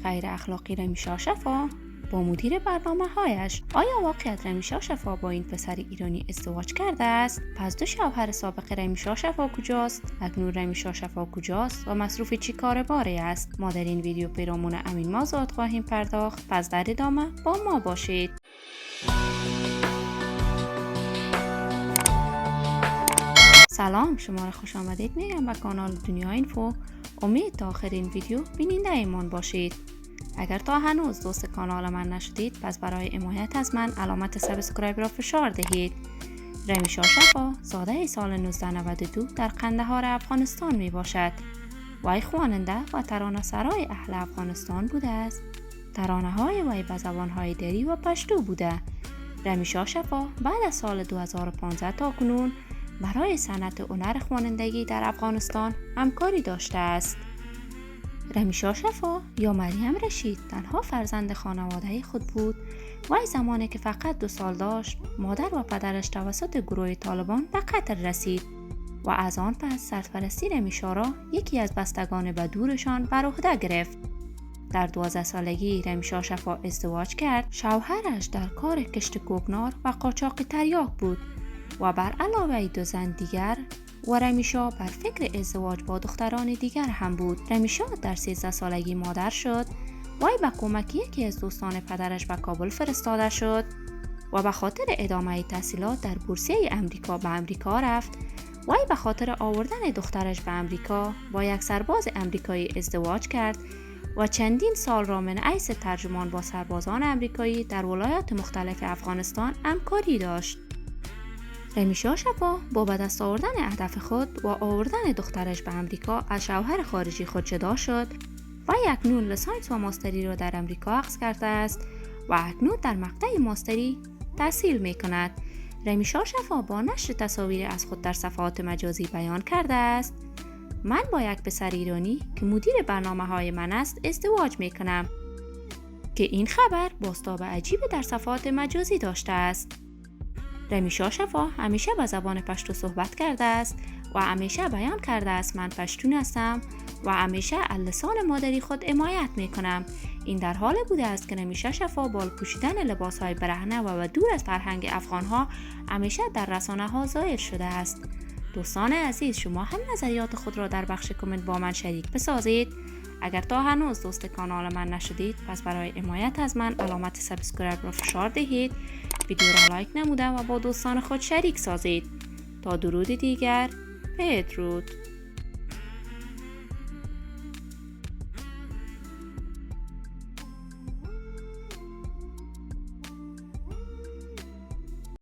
غیر اخلاقی رمیشا شفا با مدیر برنامه‌هایش. آیا واقعیت رمیشا شفا با این پسر ایرانی ازدواج کرده است؟ پس دو شوهر سابق رمیشا شفا کجاست؟ اکنون رمیشا شفا کجاست و مصروف چی کار باری است؟ ما در این ویدیو پیرامون همین موضوعات خواهیم پرداخت. پس در ادامه با ما باشید. سلام، شما را خوش آمدید میگم به کانال دنیا اینفو. امید تا آخر این ویدیو بیننده ایمان باشید. اگر تا هنوز دوست کانال من نشدید، پس برای حمایت از من علامت سابسکرایب را فشار دهید. رمیشا شفا زاده سال 1992 در قندهار افغانستان می باشد. وی خواننده و ترانه سرای اهل افغانستان بوده است. ترانه های وی به زبان های دری و پشتو بوده. رمیشا شفا بعد از سال 2015 تا کنون برای صنعت هنر خوانندگی در افغانستان همکاری داشته است. رمیشا شفا یا مریم رشید تنها فرزند خانواده خود بود. وی زمانی که فقط 2 سال داشت، مادر و پدرش توسط گروه طالبان به قتل رسید و از آن پس سرپرستی رمیشا را یکی از بستگان به دورشان بر عهده گرفت. در 12 سالگی رمیشا شفا ازدواج کرد. شوهرش در کار کشت کوکنار و قاچاق تریاک بود و بر علاوه 2 زن دیگر و رمیشا بر فکر ازدواج با دختران دیگر هم بود. رمیشا در 13 سالگی مادر شد. وی به کمک یکی از دوستان پدرش به کابل فرستاده شد و به خاطر ادامه تحصیلات در بورسیه امریکا به امریکا رفت. وی به خاطر آوردن دخترش به امریکا با یک سرباز امریکایی ازدواج کرد و چندین سال را من حیث ترجمان با سربازان امریکایی در ولایات مختلف افغانستان همکاری داشت. رمیشا شفا با به دست آوردن هدف خود و آوردن دخترش به امریکا از شوهر خارجی خود جدا شد و اکنون لیسانس و ماستری را در امریکا اخذ کرده است و اکنون در مقطع ماستری تحصیل می کند. رمیشا شفا با نشر تصاویر از خود در صفحات مجازی بیان کرده است: من با یک پسر ایرانی که مدیر برنامه‌های من است ازدواج می کنم، که این خبر بازتاب عجیب در صفحات مجازی داشته است. رمیشا شفا همیشه به زبان پشتو صحبت کرده است و همیشه بیان کرده است: من پشتون هستم و همیشه از لسان مادری خود حمایت می کنم. این در حال بوده است که رمیشا شفا با پوشیدن لباس های برهنه و دور از فرهنگ افغان ها همیشه در رسانه ها ظاهر شده است. دوستان عزیز، شما هم نظریات خود را در بخش کامنت با من شریک بسازید. اگر تا هنوز دوست کانال من نشدید، پس برای حمایت از من علامت سابسکرایب را فشار دهید. ویدیو را لایک نموده و با دوستان خود شریک سازید. تا درود دیگر، بدرود.